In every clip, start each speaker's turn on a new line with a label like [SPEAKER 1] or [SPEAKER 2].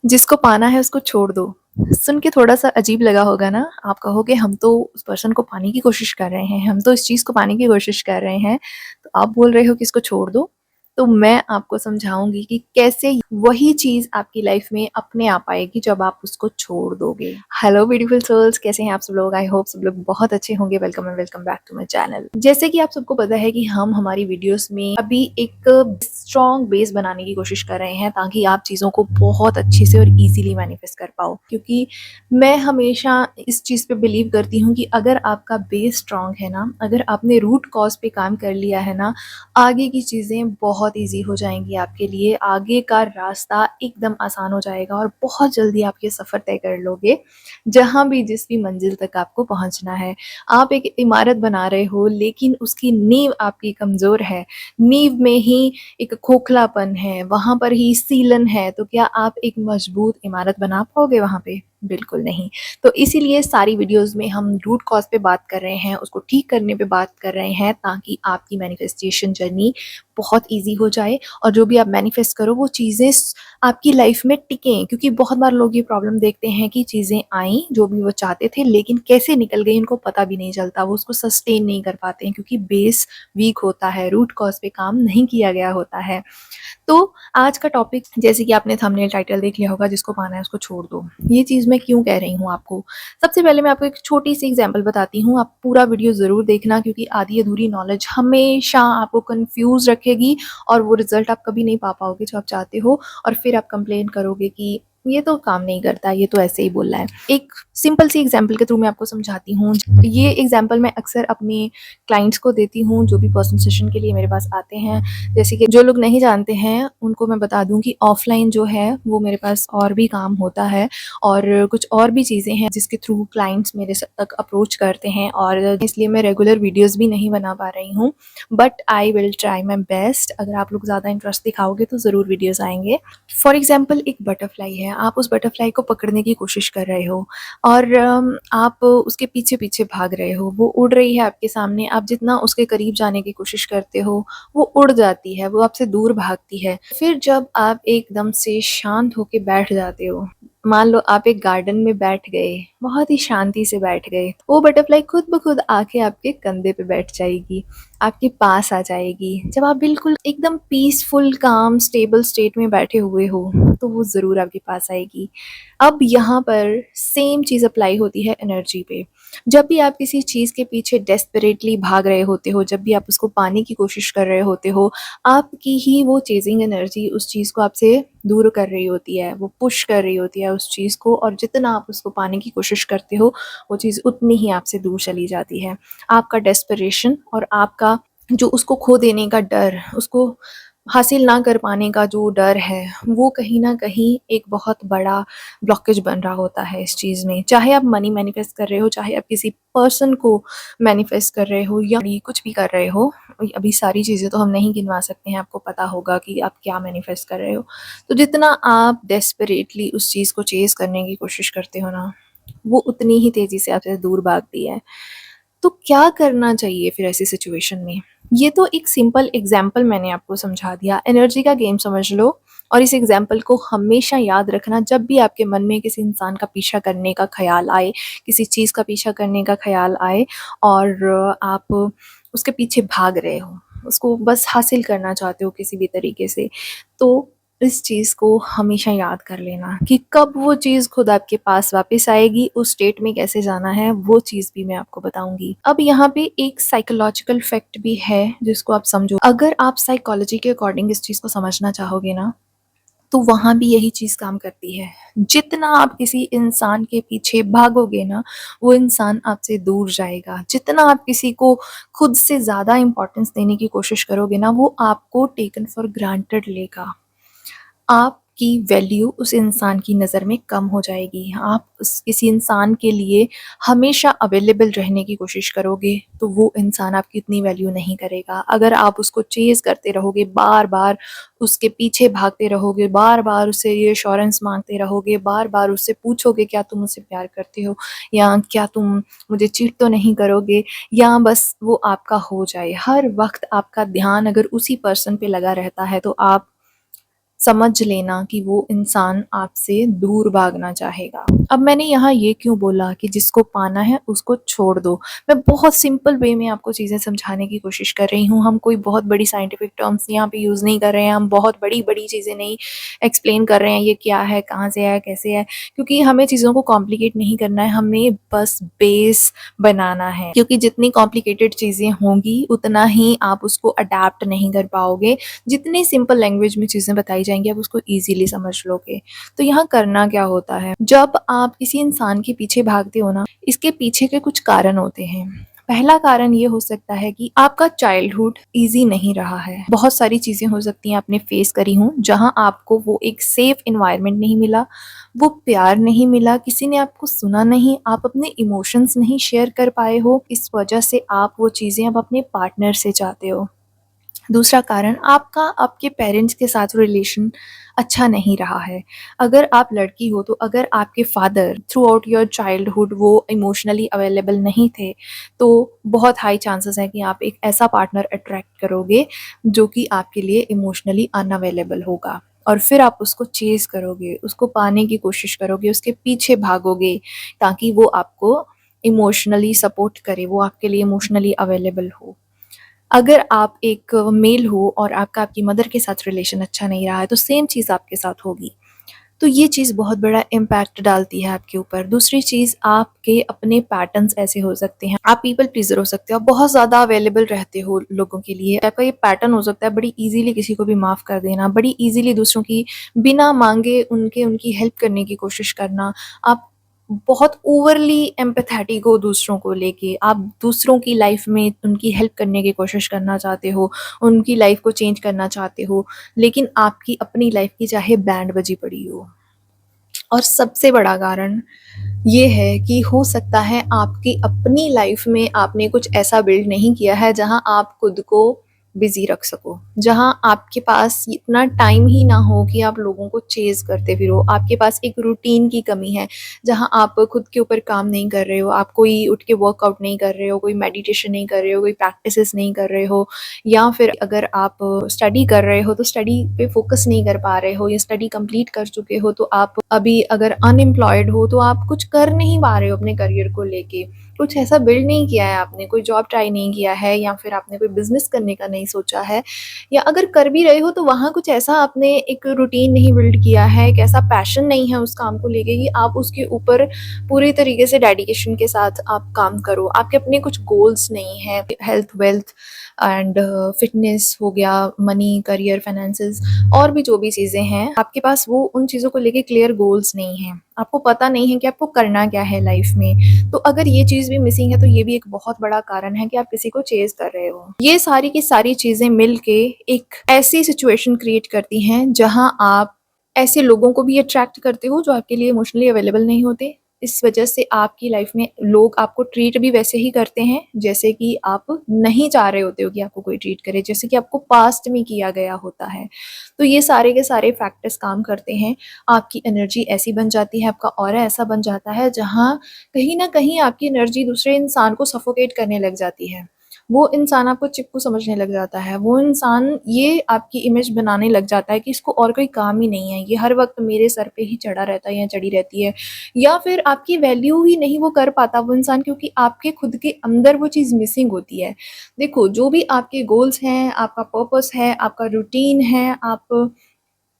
[SPEAKER 1] जिसको पाना है उसको छोड़ दो। सुन के थोड़ा-सा अजीब लगा होगा ना? आप कहोगे हम तो उस पर्सन को पाने की कोशिश कर रहे हैं, हम तो इस चीज़ को पाने की कोशिश कर रहे हैं, तो आप बोल रहे हो कि इसको छोड़ दो? तो मैं आपको समझाऊँगी कि कैसे वही चीज़ आपकी लाइफ़ में अपने आप आएगी जब आप उसको छोड़ दोगे। हेलो ब्यूटीफुल सोल्स, कैसे हैं आप सब लोग? आई होप सब लोग बहुत अच्छे होंगे। Welcome and welcome back to my channel. जैसे कि आप सबको पता है कि हम हमारी वीडियोस में अभी एक स्ट्रॉन्ग बेस बनाने की कोशिश कर रहे हैं ताकि आप चीज़ों को बहुत अच्छे से और इजीली मैनिफेस्ट कर पाओ, क्योंकि मैं हमेशा इस चीज़ पे बिलीव करती हूँ कि अगर आपका बेस स्ट्रॉन्ग है ना, अगर आपने रूट कॉज पे काम कर लिया है ना, आगे की चीज़ें बहुत ईजी हो जाएंगी आपके लिए। आगे का रास्ता एकदम आसान हो जाएगा और बहुत जल्दी आप ये सफ़र तय कर लोगे जहाँ भी जिस भी मंजिल तक आपको पहुँचना है। आप एक इमारत बना रहे हो लेकिन उसकी नींव आपकी कमज़ोर है, नींव में ही एक खोखलापन है, वहाँ पर ही सीलन है, तो क्या आप एक मजबूत इमारत बना पाओगे वहाँ पे? बिल्कुल नहीं। तो इसीलिए सारी वीडियोज़ में हम रूट कॉज़ पे बात कर रहे हैं, उसको ठीक करने पे बात कर रहे हैं ताकि आपकी मैनिफेस्टेशन जर्नी बहुत ईज़ी हो जाए और जो भी आप मैनिफेस्ट करो वो चीज़ें आपकी लाइफ में टिकें। क्योंकि बहुत बार लोग ये प्रॉब्लम देखते हैं कि चीज़ें आईं, जो भी वो चाहते थे, लेकिन कैसे निकल गई उनको पता भी नहीं चलता, वो उसको सस्टेन नहीं कर पाते हैं क्योंकि बेस वीक होता है, रूट कॉज़ पे काम नहीं किया गया होता है। तो आज का टॉपिक, जैसे कि आपने थंबनेल टाइटल देख लिया होगा, जिसको पाना है उसको छोड़ दो। ये चीज़ मैं क्यों कह रही हूँ आपको? सबसे पहले मैं आपको एक छोटी सी एग्जांपल बताती हूँ। आप पूरा वीडियो ज़रूर देखना क्योंकि आधी अधूरी नॉलेज हमेशा आपको कंफ्यूज रखेगी और वो रिजल्ट आप कभी नहीं पा पाओगे जो आप चाहते हो, और फिर आप कंप्लेन करोगे कि ये तो काम नहीं करता, ये तो ऐसे ही बोल रहा है। एक सिंपल सी एग्जांपल के थ्रू मैं आपको समझाती हूँ। ये एग्जांपल मैं अक्सर अपने क्लाइंट्स को देती हूँ जो भी पर्सनल सेशन के लिए मेरे पास आते हैं। जैसे कि जो लोग नहीं जानते हैं उनको मैं बता दूं कि ऑफलाइन जो है वो मेरे पास और भी काम होता है और कुछ और भी चीज़ें हैं जिसके थ्रू क्लाइंट्स मेरे तक अप्रोच करते हैं, और इसलिए मैं रेगुलर वीडियोस भी नहीं बना पा रही हूँ, but I will try my best. अगर आप लोग ज़्यादा इंटरेस्ट दिखाओगे तो ज़रूर वीडियोज़ आएंगे। फॉर एग्जाम्पल, एक बटरफ्लाई है, आप उस बटरफ्लाई को पकड़ने की कोशिश कर रहे हो और आप उसके पीछे पीछे भाग रहे हो, वो उड़ रही है आपके सामने, आप जितना उसके करीब जाने की कोशिश करते हो वो उड़ जाती है, वो आपसे दूर भागती है। फिर जब आप एकदम से शांत होके बैठ जाते हो, मान लो आप एक गार्डन में बैठ गए, बहुत ही शांति से बैठ गए, वो बटरफ्लाई खुद ब खुद आके आपके कंधे पे बैठ जाएगी, आपके पास आ जाएगी। जब आप बिल्कुल एकदम पीसफुल, काम, स्टेबल स्टेट में बैठे हुए हो तो वो ज़रूर आपके पास आएगी। अब यहाँ पर सेम चीज़ अप्लाई होती है एनर्जी पे। जब भी आप किसी चीज़ के पीछे डेस्परेटली भाग रहे होते हो, जब भी आप उसको पाने की कोशिश कर रहे होते हो, आपकी ही वो चेजिंग एनर्जी उस चीज़ को आपसे दूर कर रही होती है, वो पुश कर रही होती है उस चीज़ को, और जितना आप उसको पाने की कोशिश करते हो वो चीज़ उतनी ही आपसे दूर चली जाती है। आपका डेस्परेशन और आपका जो उसको खो देने का डर, उसको हासिल ना कर पाने का जो डर है, वो कहीं न कहीं एक बहुत बड़ा ब्लॉकेज बन रहा होता है इस चीज़ में। चाहे आप मनी मैनिफेस्ट कर रहे हो, चाहे आप किसी पर्सन को मैनिफेस्ट कर रहे हो या कुछ भी कर रहे हो, अभी सारी चीज़ें तो हम नहीं गिनवा सकते हैं, आपको पता होगा कि आप क्या मैनिफेस्ट कर रहे हो। तो जितना आप डेस्परेटली उस चीज़ को चेज़ करने की कोशिश करते हो ना, वो उतनी ही तेज़ी से आपसे दूर भागती है। तो क्या करना चाहिए फिर ऐसी सिचुएशन में? ये तो एक सिंपल एग्जाम्पल मैंने आपको समझा दिया, एनर्जी का गेम समझ लो। और इस एग्जाम्पल को हमेशा याद रखना, जब भी आपके मन में किसी इंसान का पीछा करने का ख्याल आए, किसी चीज़ का पीछा करने का ख्याल आए और आप उसके पीछे भाग रहे हो, उसको बस हासिल करना चाहते हो किसी भी तरीके से, तो इस चीज़ को हमेशा याद कर लेना कि कब वो चीज़ खुद आपके पास वापस आएगी, उस स्टेट में कैसे जाना है वो चीज़ भी मैं आपको बताऊंगी। अब यहाँ पे एक साइकोलॉजिकल फैक्ट भी है जिसको आप समझो। अगर आप साइकोलॉजी के अकॉर्डिंग इस चीज़ को समझना चाहोगे ना, तो वहाँ भी यही चीज़ काम करती है। जितना आप किसी इंसान के पीछे भागोगे ना, वो इंसान आपसे दूर जाएगा। जितना आप किसी को खुद से ज़्यादा इम्पोर्टेंस देने की कोशिश करोगे ना, वो आपको टेकन फॉर ग्रांटेड लेगा। आपकी वैल्यू उस इंसान की नज़र में कम हो जाएगी। आप उस किसी इंसान के लिए हमेशा अवेलेबल रहने की कोशिश करोगे तो वो इंसान आपकी इतनी वैल्यू नहीं करेगा। अगर आप उसको चेज़ करते रहोगे, बार-बार उसके पीछे भागते रहोगे, बार-बार उससे रिएश्योरेंस माँगते रहोगे, बार-बार उससे पूछोगे क्या तुम मुझसे प्यार करते हो, या क्या तुम मुझे चीट तो नहीं करोगे, या बस वो आपका हो जाए। हर वक़्त आपका ध्यान अगर उसी पर्सन पे लगा रहता है तो आप समझ लेना कि वो इंसान आपसे दूर भागना चाहेगा। अब मैंने यहाँ ये क्यों बोला कि जिसको पाना है उसको छोड़ दो। मैं बहुत सिंपल वे में आपको चीज़ें समझाने की कोशिश कर रही हूँ। हम कोई बहुत बड़ी साइंटिफिक टर्म्स यहाँ पे यूज़ नहीं कर रहे हैं, हम बहुत बड़ी-बड़ी चीज़ें नहीं एक्सप्लेन कर रहे हैं, ये क्या है, कहाँ से है, कैसे है, क्योंकि हमें चीज़ों को कॉम्प्लिकेट नहीं करना है, हमें बस बेस बनाना है। क्योंकि जितनी कॉम्प्लिकेटेड चीज़ें होंगी उतना ही आप उसको अडैप्ट नहीं कर पाओगे। जितनी सिंपल लैंग्वेज में चीज़ें बताई जाएँगी आप उसको ईज़िली समझ लोगे। तो यहाँ करना क्या होता है, जब आप किसी इंसान के पीछे भागते हो ना, इसके पीछे के कुछ कारण होते हैं। पहला कारण ये हो सकता है कि आपका चाइल्डहुड ईज़ी नहीं रहा है। बहुत सारी चीज़ें हो सकती हैं आपने फेस करी हों, जहाँ आपको वो एक सेफ एनवायरनमेंट नहीं मिला, वो प्यार नहीं मिला, किसी ने आपको सुना नहीं, आप अपने इमोशंस नहीं शेयर कर पाए हो, इस वजह से आप वो चीज़ें अब अपने पार्टनर से चाहते हो। दूसरा कारण आपका आपके पेरेंट्स के साथ रिलेशन अच्छा नहीं रहा है। अगर आप लड़की हो तो अगर आपके father through out your childhood वो इमोशनली अवेलेबल नहीं थे, तो बहुत हाई चांसेस है कि आप एक ऐसा पार्टनर अट्रैक्ट करोगे जो कि आपके लिए इमोशनली अनअवेलेबल होगा। और फिर आप उसको चेज़ करोगे, उसको पाने की कोशिश करोगे, उसके पीछे भागोगे ताकि वो आपको इमोशनली सपोर्ट करे, वो आपके लिए इमोशनली अवेलेबल हो। अगर आप एक मेल हो और आपका आपकी मदर के साथ रिलेशन अच्छा नहीं रहा है, तो सेम चीज़ आपके साथ होगी। तो ये चीज़ बहुत बड़ा इम्पैक्ट डालती है आपके ऊपर। दूसरी चीज़, आपके अपने पैटर्न्स ऐसे हो सकते हैं, आप पीपल प्लीज़र हो सकते हो, आप बहुत ज़्यादा अवेलेबल रहते हो लोगों के लिए। आपका ये पैटर्न हो सकता है बड़ी ईज़िली किसी को भी माफ़ कर देना, बड़ी ईज़िली दूसरों की बिना माँगे उनकी हेल्प करने की कोशिश करना। आप बहुत ओवरली एम्पैथेटिक हो दूसरों को लेके, आप दूसरों की लाइफ में उनकी हेल्प करने की कोशिश करना चाहते हो, उनकी लाइफ को चेंज करना चाहते हो, लेकिन आपकी अपनी लाइफ की चाहे बैंड बजी पड़ी हो। और सबसे बड़ा कारण ये है कि हो सकता है आपकी अपनी लाइफ में आपने कुछ ऐसा बिल्ड नहीं किया है जहाँ आप खुद को बिजी रख सको, जहाँ आपके पास इतना टाइम ही ना हो कि आप लोगों को चेज करते फिरो। आपके पास एक रूटीन की कमी है, जहाँ आप खुद के ऊपर काम नहीं कर रहे हो, आप कोई उठ के वर्कआउट नहीं कर रहे हो, कोई मेडिटेशन नहीं कर रहे हो, कोई प्रैक्टिसेस नहीं कर रहे हो, या फिर अगर आप स्टडी कर रहे हो तो स्टडी पे फोकस नहीं कर पा रहे हो, या स्टडी कंप्लीट कर चुके हो तो आप अभी अगर अनएम्प्लॉयड हो तो आप कुछ कर नहीं पा रहे हो अपने करियर को लेके, कुछ ऐसा बिल्ड नहीं किया है आपने, कोई जॉब ट्राई नहीं किया है, या फिर आपने कोई बिजनेस करने का नहीं सोचा है, या अगर कर भी रहे हो तो वहाँ कुछ ऐसा आपने एक रूटीन नहीं बिल्ड किया है, एक ऐसा पैशन नहीं है उस काम को लेके कि आप उसके ऊपर पूरी तरीके से डेडिकेशन के साथ आप काम करो। आपके अपने कुछ गोल्स नहीं है, हेल्थ, वेल्थ एंड फिटनेस हो गया, मनी, करियर, फाइनेंसेस, और भी जो भी चीज़ें हैं आपके पास, वो उन चीज़ों को लेके क्लियर गोल्स नहीं हैं, आपको पता नहीं है कि आपको करना क्या है लाइफ में। तो अगर ये चीज़ भी मिसिंग है तो ये भी एक बहुत बड़ा कारण है कि आप किसी को चेज कर रहे हो। ये सारी की सारी चीज़ें मिल के एक ऐसी सिचुएशन क्रिएट करती हैं जहाँ आप ऐसे लोगों को भी अट्रैक्ट करते हो जो आपके लिए इमोशनली अवेलेबल नहीं होते। इस वजह से आपकी लाइफ में लोग आपको ट्रीट भी वैसे ही करते हैं जैसे कि आप नहीं चाह रहे होते हो कि आपको कोई ट्रीट करे, जैसे कि आपको पास्ट में किया गया होता है। तो ये सारे के सारे फैक्टर्स काम करते हैं, आपकी एनर्जी ऐसी बन जाती है, आपका ऑरा ऐसा बन जाता है जहाँ कहीं न कहीं आपकी एनर्जी दूसरे इंसान को सफोकेट करने लग जाती है। वो इंसान आपको चिपकू समझने लग जाता है, वो इंसान ये आपकी इमेज बनाने लग जाता है कि इसको और कोई काम ही नहीं है, ये हर वक़्त मेरे सर पे ही चढ़ा रहता है या चढ़ी रहती है, या फिर आपकी वैल्यू ही नहीं वो कर पाता वो इंसान, क्योंकि आपके खुद के अंदर वो चीज़ मिसिंग होती है। देखो, जो भी आपके गोल्स हैं, आपका पर्पस है, आपका रूटीन है, आप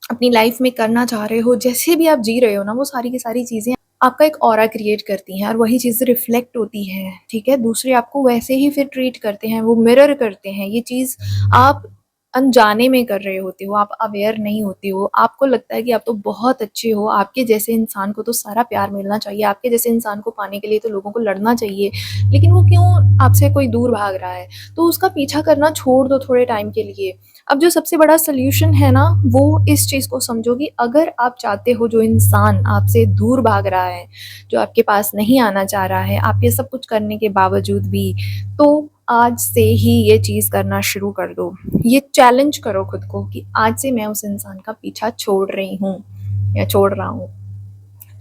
[SPEAKER 1] अपनी लाइफ में करना चाह रहे हो, जैसे भी आप जी रहे हो ना, वो सारी की सारी चीज़ें आपका एक ऑरा क्रिएट करती हैं और वही चीज़ें रिफ्लेक्ट होती हैं, ठीक है? दूसरे आपको वैसे ही फिर ट्रीट करते हैं, वो मिरर करते हैं। ये चीज़ आप अनजाने में कर रहे होते हो, आप अवेयर नहीं होते हो। आपको लगता है कि आप तो बहुत अच्छे हो, आपके जैसे इंसान को तो सारा प्यार मिलना चाहिए, आपके जैसे इंसान को पाने के लिए तो लोगों को लड़ना चाहिए, लेकिन वो क्यों आपसे कोई दूर भाग रहा है? तो उसका पीछा करना छोड़ दो थोड़े टाइम के लिए। अब जो सबसे बड़ा सॉल्यूशन है ना, वो इस चीज़ को समझो कि अगर आप चाहते हो जो इंसान आपसे दूर भाग रहा है, जो आपके पास नहीं आना चाह रहा है, आप ये सब कुछ करने के बावजूद भी, तो आज से ही ये चीज़ करना शुरू कर दो। ये चैलेंज करो खुद को कि आज से मैं उस इंसान का पीछा छोड़ रही हूँ या छोड़ रहा हूँ,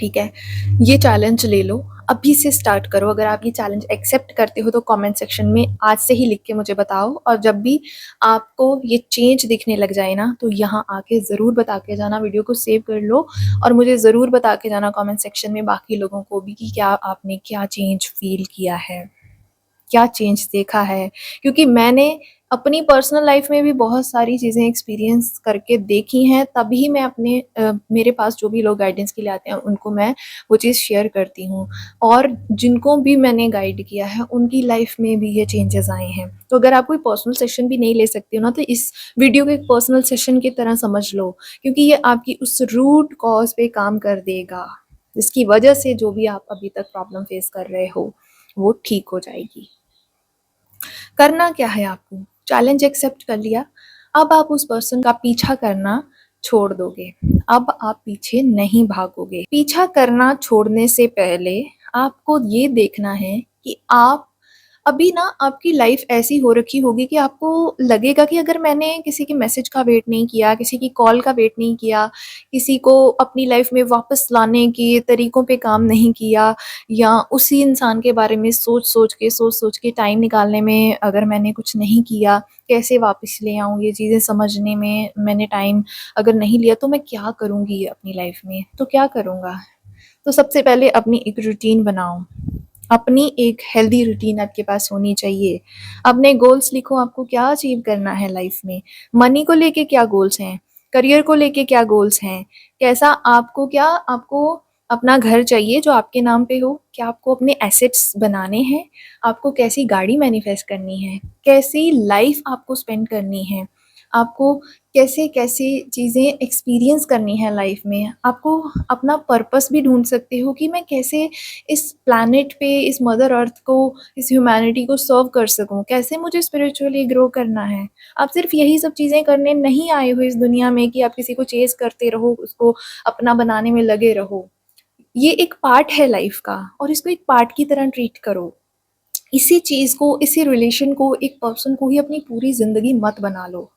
[SPEAKER 1] ठीक है? ये चैलेंज ले लो। अभी से स्टार्ट करो। अगर आप ये चैलेंज एक्सेप्ट करते हो तो कमेंट सेक्शन में आज से ही लिख के मुझे बताओ, और जब भी आपको ये चेंज दिखने लग जाए ना, तो यहाँ आके ज़रूर बता के जाना। वीडियो को सेव कर लो और मुझे ज़रूर बता के जाना कमेंट सेक्शन में, बाकी लोगों को भी, कि क्या आपने क्या चेंज फ़ील किया है, क्या चेंज देखा है। क्योंकि मैंने अपनी पर्सनल लाइफ में भी बहुत सारी चीज़ें एक्सपीरियंस करके देखी हैं, तभी मैं अपने मेरे पास जो भी लोग गाइडेंस के लिए आते हैं उनको मैं वो चीज़ शेयर करती हूँ, और जिनको भी मैंने गाइड किया है उनकी लाइफ में भी ये चेंजेस आए हैं। तो अगर आप कोई पर्सनल सेशन भी नहीं ले सकते हो ना, तो इस वीडियो को एक पर्सनल सेशन की तरह समझ लो, क्योंकि ये आपकी उस रूट कॉज पे काम कर देगा जिसकी वजह से जो भी आप अभी तक प्रॉब्लम फेस कर रहे हो वो ठीक हो जाएगी। करना क्या है आपको, चैलेंज एक्सेप्ट कर लिया, अब आप उस पर्सन का पीछा करना छोड़ दोगे। अब आप पीछे नहीं भागोगे। पीछा करना छोड़ने से पहले आपको ये देखना है कि आप अभी ना, आपकी लाइफ ऐसी हो रखी होगी कि आपको लगेगा कि अगर मैंने किसी के मैसेज का वेट नहीं किया, किसी की कॉल का वेट नहीं किया, किसी को अपनी लाइफ में वापस लाने के तरीकों पे काम नहीं किया, या उसी इंसान के बारे में सोच सोच के टाइम निकालने में अगर मैंने कुछ नहीं किया, कैसे वापस ले आऊँ ये चीज़ें समझने में मैंने टाइम अगर नहीं लिया, तो मैं क्या करूँगी अपनी लाइफ में, तो क्या करूँगा। तो सबसे पहले अपनी एक रूटीन बनाओ। अपनी एक हेल्दी रूटीन आपके पास होनी चाहिए। अपने गोल्स लिखो, आपको क्या अचीव करना है लाइफ में। मनी को लेके क्या गोल्स हैं, करियर को लेके क्या गोल्स हैं, कैसा आपको, क्या आपको अपना घर चाहिए जो आपके नाम पे हो, क्या आपको अपने एसेट्स बनाने हैं, आपको कैसी गाड़ी मैनिफेस्ट करनी है, कैसी लाइफ आपको स्पेंड करनी है, आपको कैसे-कैसे चीज़ें एक्सपीरियंस करनी है लाइफ में। आपको अपना पर्पस भी ढूँढ सकते हो कि मैं कैसे इस प्लैनेट पे, इस मदर अर्थ को, इस ह्यूमैनिटी को सर्व कर सकूँ, कैसे मुझे स्पिरिचुअली ग्रो करना है। आप सिर्फ़ यही सब चीज़ें करने नहीं आए हो इस दुनिया में कि आप किसी को चेज़ करते रहो, उसको अपना बनाने में लगे रहो। ये एक पार्ट है लाइफ का, और इसको एक पार्ट की तरह ट्रीट करो। इसी चीज़ को, इसी रिलेशन को, एक पर्सन को ही अपनी पूरी ज़िंदगी मत बना लो,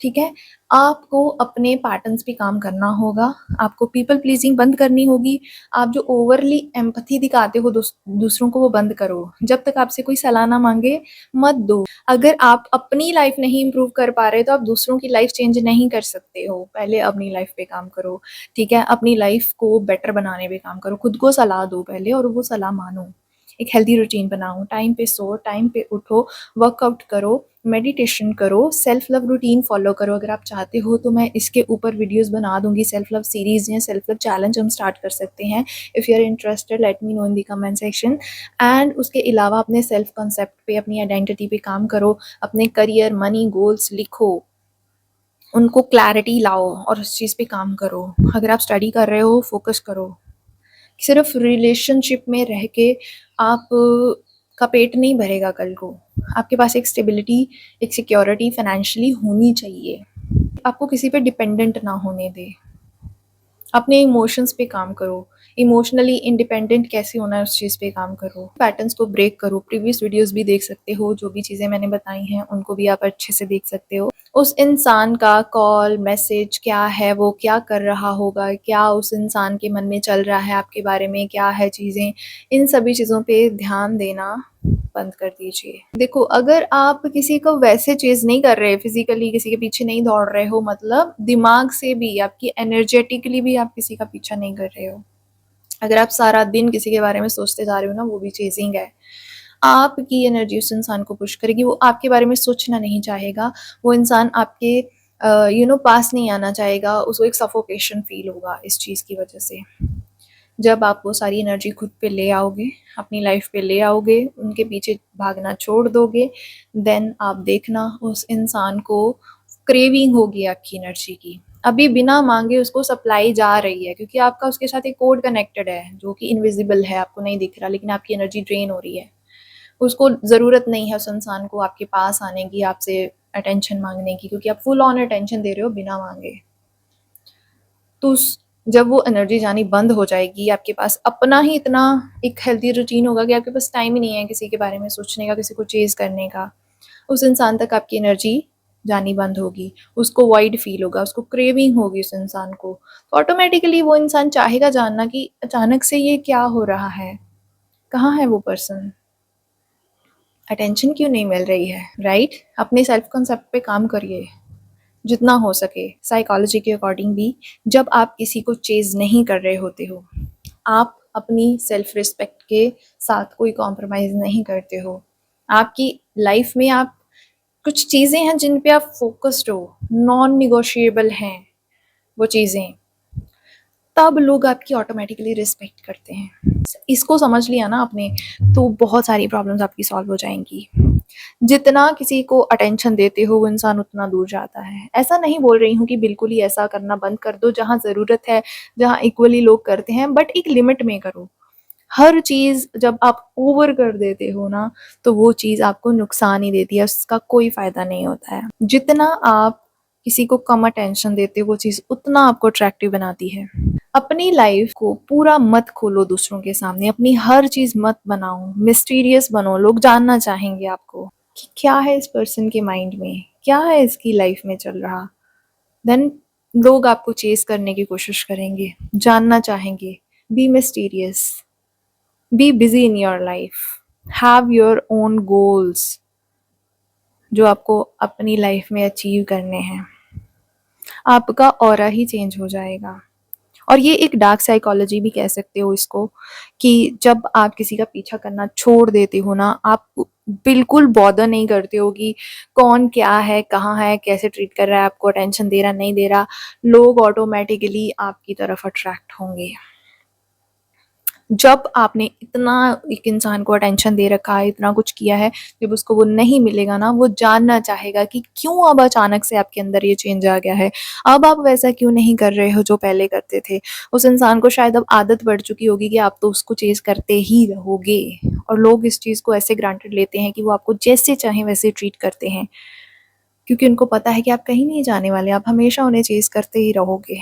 [SPEAKER 1] ठीक है? आपको अपने पैटर्न्स पे काम करना होगा, आपको पीपल प्लीज़िंग बंद करनी होगी, आप जो ओवरली एम्पैथी दिखाते हो दूसरों को, वो बंद करो। जब तक आपसे कोई सलाह ना माँगे, मत दो। अगर आप अपनी लाइफ़ नहीं इम्प्रूव कर पा रहे, तो आप दूसरों की लाइफ़ चेंज नहीं कर सकते हो। पहले अपनी लाइफ़ पे काम करो, ठीक है? अपनी लाइफ़ को बेटर बनाने पे काम करो, खुद को सलाह दो पहले और वो सलाह मानो। एक हेल्दी रूटीन बनाओ, टाइम पे सो, टाइम पे उठो, वर्कआउट करो, मेडिटेशन करो, सेल्फ लव रूटीन फॉलो करो। अगर आप चाहते हो तो मैं इसके ऊपर वीडियोस बना दूंगी, सेल्फ लव सीरीज़ या सेल्फ लव चैलेंज हम स्टार्ट कर सकते हैं। If you are interested, let me know in the comment section. And उसके अलावा अपने सेल्फ कंसेप्ट पे, अपनी आइडेंटिटी पे काम करो, अपने करियर, मनी गोल्स लिखो, उनको क्लैरिटी लाओ और उस चीज़ पे काम करो। अगर आप स्टडी कर रहे हो, फोकस करो। सिर्फ रिलेशनशिप में रह के आप का पेट नहीं भरेगा कल को। आपके पास एक स्टेबिलिटी, एक सिक्योरिटी फाइनेंशियली होनी चाहिए। आपको किसी पे डिपेंडेंट ना होने दें। अपने इमोशंस पे काम करो, इमोशनली इंडिपेंडेंट कैसे होना है उस चीज़ पे काम करो, पैटर्न्स को ब्रेक करो। प्रीवियस वीडियोस भी देख सकते हो, जो भी चीज़ें मैंने बताई हैं उनको भी आप अच्छे से देख सकते हो। उस इंसान का कॉल, मैसेज क्या है, वो क्या कर रहा होगा, क्या उस इंसान के मन में चल रहा है आपके बारे में, क्या है चीज़ें, इन सभी चीज़ों पे ध्यान देना बंद कर दीजिए। देखो, अगर आप किसी को वैसे चेज़ नहीं कर रहे, फिज़िकली किसी के पीछे नहीं दौड़ रहे हो, मतलब दिमाग से भी, आपकी एनर्जेटिकली भी आप किसी का पीछा नहीं कर रहे हो। अगर आप सारा दिन किसी के बारे में सोचते जा रहे हो ना, वो भी चेज़िंग है। आपकी एनर्जी उस इंसान को पुश करेगी, वो आपके बारे में सोचना नहीं चाहेगा, वो इंसान आपके पास नहीं आना चाहेगा, उसको एक सफोकेशन फ़ील होगा इस चीज़ की वजह से। जब आप वो सारी एनर्जी खुद पे ले आओगे, अपनी लाइफ पे ले आओगे, उनके पीछे भागना छोड़ दोगे, देन आप देखना उस इंसान को क्रेविंग होगी आपकी एनर्जी की। अभी बिना माँगे उसको सप्लाई जा रही है, क्योंकि आपका उसके साथ एक कोड कनेक्टेड है जो कि इनविजिबल है, आपको नहीं दिख रहा, लेकिन आपकी एनर्जी ड्रेन हो रही है। उसको ज़रूरत नहीं है उस इंसान को आपके पास आने की, आपसे अटेंशन माँगने की, क्योंकि आप फुल ऑन अटेंशन दे रहे हो बिना माँगे। तो उस जब वो एनर्जी जानी बंद हो जाएगी, आपके पास अपना ही इतना एक हेल्दी रूटीन होगा कि आपके पास टाइम ही नहीं है किसी के बारे में सोचने का, किसी को चेज़ करने का। उस इंसान तक आपकी एनर्जी जानी बंद होगी, उसको वॉइड फ़ील होगा, उसको क्रेविंग होगी उस इंसान को। तो ऑटोमैटिकली वो इंसान चाहेगा जानना कि अचानक से ये क्या हो रहा है? कहाँ है वो पर्सन? अटेंशन क्यों नहीं मिल रही है, राइट? अपने सेल्फ कॉन्सेप्ट पे काम करिए जितना हो सके। साइकोलॉजी के अकॉर्डिंग भी जब आप किसी को चेज़ नहीं कर रहे होते हो, आप अपनी सेल्फ रिस्पेक्ट के साथ कोई कॉम्प्रोमाइज़ नहीं करते हो। आपकी लाइफ में आप कुछ चीज़ें हैं जिन पे आप फ़ोकस्ड हो, नॉन नेगोशिएबल हैं वो चीज़ें, तब लोग आपकी ऑटोमेटिकली रिस्पेक्ट करते हैं। इसको समझ लिया ना आपने, तो बहुत सारी प्रॉब्लम्स आपकी सॉल्व हो जाएंगी। जितना किसी को अटेंशन देते हो वो इंसान उतना दूर जाता है। ऐसा नहीं बोल रही हूँ कि बिल्कुल ही ऐसा करना बंद कर दो, जहाँ ज़रूरत है, जहाँ इक्वली लोग करते हैं, बट एक लिमिट में करो। हर चीज़ जब आप ओवर कर देते हो ना, तो वो चीज़ आपको नुकसान ही देती है, उसका कोई फ़ायदा नहीं होता है। जितना आप किसी को कम अटेंशन देते हो, वो चीज़ उतना आपको अट्रैक्टिव बनाती है। अपनी लाइफ को पूरा मत खोलो दूसरों के सामने, अपनी हर चीज़ मत बनाओ, मिस्टीरियस बनो। लोग जानना चाहेंगे आपको कि क्या है इस पर्सन के माइंड में, क्या है इसकी लाइफ में चल रहा। देन लोग आपको चेज़ करने की कोशिश करेंगे, जानना चाहेंगे। Be mysterious, be busy in your life, have your own goals जो आपको अपनी लाइफ में अचीव करने हैं। आपका ऑरा ही चेंज हो जाएगा। और ये एक डार्क साइकोलॉजी भी कह सकते हो इसको, कि जब आप किसी का पीछा करना छोड़ देते हो ना, आप बिल्कुल बॉदर नहीं करते हो कि कौन क्या है, कहाँ है, कैसे ट्रीट कर रहा है, आपको अटेंशन दे रहा नहीं दे रहा, लोग ऑटोमेटिकली आपकी तरफ अट्रैक्ट होंगे। जब आपने इतना एक इंसान को अटेंशन दे रखा है, इतना कुछ किया है, जब उसको वो नहीं मिलेगा ना, वो जानना चाहेगा कि क्यों अब अचानक से आपके अंदर ये चेंज आ गया है, अब आप वैसा क्यों नहीं कर रहे हो जो पहले करते थे। उस इंसान को शायद अब आदत पड़ चुकी होगी कि आप तो उसको चेज करते ही रहोगे, और लोग इस चीज़ को ऐसे ग्रांटेड लेते हैं कि वो आपको जैसे चाहें वैसे ट्रीट करते हैं, क्योंकि उनको पता है कि आप कहीं नहीं जाने वाले, आप हमेशा उन्हें चेज करते ही रहोगे।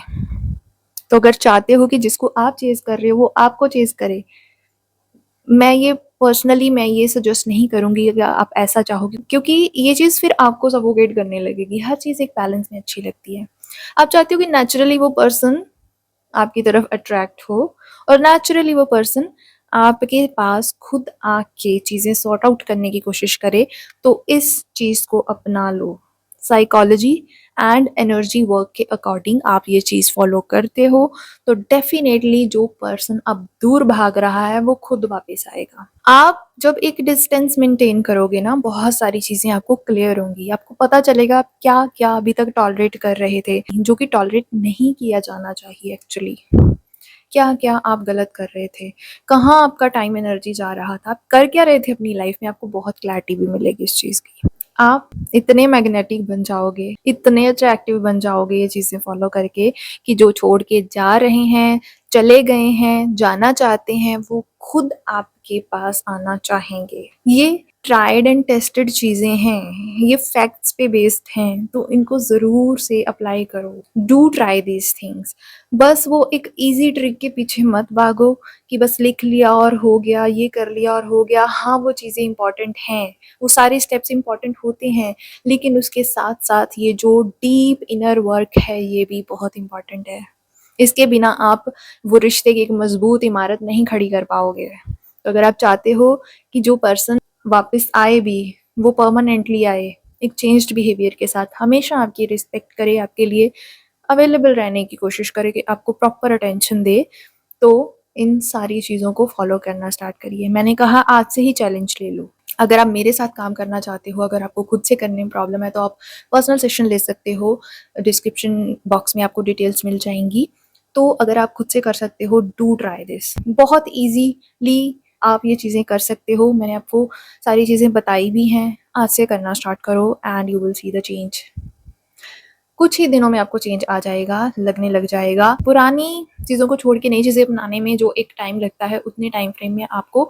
[SPEAKER 1] तो अगर चाहते हो कि जिसको आप चेज कर रहे हो वो आपको चेज करे, मैं ये सजेस्ट नहीं करूँगी अगर आप ऐसा चाहोगे, क्योंकि ये चीज़ फिर आपको सफोकेट करने लगेगी। हर चीज़ एक बैलेंस में अच्छी लगती है। आप चाहते हो कि नेचुरली वो पर्सन आपकी तरफ अट्रैक्ट हो, और नेचुरली वो पर्सन आपके पास खुद आके चीज़ें सॉर्ट आउट करने की कोशिश करे, तो इस चीज़ को अपना लो। साइकोलॉजी एंड एनर्जी वर्क के अकॉर्डिंग आप ये चीज़ फॉलो करते हो, तो डेफिनेटली जो पर्सन अब दूर भाग रहा है वो खुद वापस आएगा। आप जब एक डिस्टेंस मेंटेन करोगे ना, बहुत सारी चीज़ें आपको क्लियर होंगी। आपको पता चलेगा आप क्या-क्या अभी तक टॉलरेट कर रहे थे, जो कि टॉलरेट नहीं किया जाना चाहिए एक्चुअली। क्या-क्या आप गलत कर रहे थे, कहाँ आपका टाइम एनर्जी जा रहा था, आप कर क्या रहे थे अपनी लाइफ में, आपको बहुत क्लैरिटी भी मिलेगी इस चीज़ की। आप इतने मैग्नेटिक बन जाओगे, इतने अट्रैक्टिव बन जाओगे ये चीज़ें फॉलो करके, कि जो छोड़ के जा रहे हैं, चले गए हैं, जाना चाहते हैं, वो खुद आपके पास आना चाहेंगे। ये ट्राइड एंड टेस्टेड चीज़ें हैं, ये फैक्ट्स पे बेस्ड हैं, तो इनको ज़रूर से अप्लाई करो। Do try these things. बस वो एक ईज़ी ट्रिक के पीछे मत भागो कि बस लिख लिया और हो गया, ये कर लिया और हो गया। हाँ, वो चीज़ें इम्पॉर्टेंट हैं, वो सारे स्टेप्स इम्पॉर्टेंट होते हैं, लेकिन उसके साथ-साथ ये जो डीप इनर वर्क है, ये भी बहुत इम्पॉर्टेंट है। इसके बिना आप वो रिश्ते की एक मजबूत इमारत नहीं खड़ी कर पाओगे। तो अगर आप चाहते हो कि जो पर्सन वापस आए भी, वो परमानेंटली आए, एक चेंज्ड बिहेवियर के साथ, हमेशा आपकी रिस्पेक्ट करे, आपके लिए अवेलेबल रहने की कोशिश करे, कि आपको प्रॉपर अटेंशन दे, तो इन सारी चीज़ों को फॉलो करना स्टार्ट करिए। मैंने कहा आज से ही चैलेंज ले लो। अगर आप मेरे साथ काम करना चाहते हो, अगर आपको खुद से करने में प्रॉब्लम है, तो आप पर्सनल सेशन ले सकते हो। डिस्क्रिप्शन बॉक्स में आपको डिटेल्स मिल जाएंगी। तो अगर आप खुद से कर सकते हो, डू ट्राई दिस। बहुत ईजीली आप ये चीज़ें कर सकते हो। मैंने आपको सारी चीज़ें बताई भी हैं। आज से करना स्टार्ट करो and you will see the change. कुछ ही दिनों में आपको चेंज आ जाएगा, लगने लग जाएगा। पुरानी चीज़ों को छोड़ के नई चीज़ें अपनाने में जो एक टाइम लगता है, उतने टाइम फ्रेम में आपको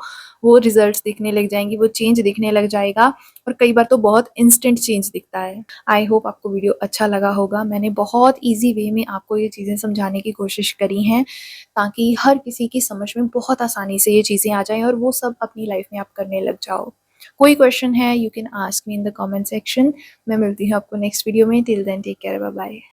[SPEAKER 1] वो रिजल्ट्स दिखने लग जाएंगी, वो चेंज दिखने लग जाएगा, और कई बार तो बहुत इंस्टेंट चेंज दिखता है। आई होप आपको वीडियो अच्छा लगा होगा। मैंने बहुत ईजी वे में आपको ये चीज़ें समझाने की कोशिश करी हैं, ताकि हर किसी की समझ में बहुत आसानी से ये चीज़ें आ जाएँ और वो सब अपनी लाइफ में आप करने लग जाओ। कोई क्वेश्चन है, you can ask me in the comment section. मैं मिलती हूँ आपको नेक्स्ट वीडियो में। Till then take care, bye bye.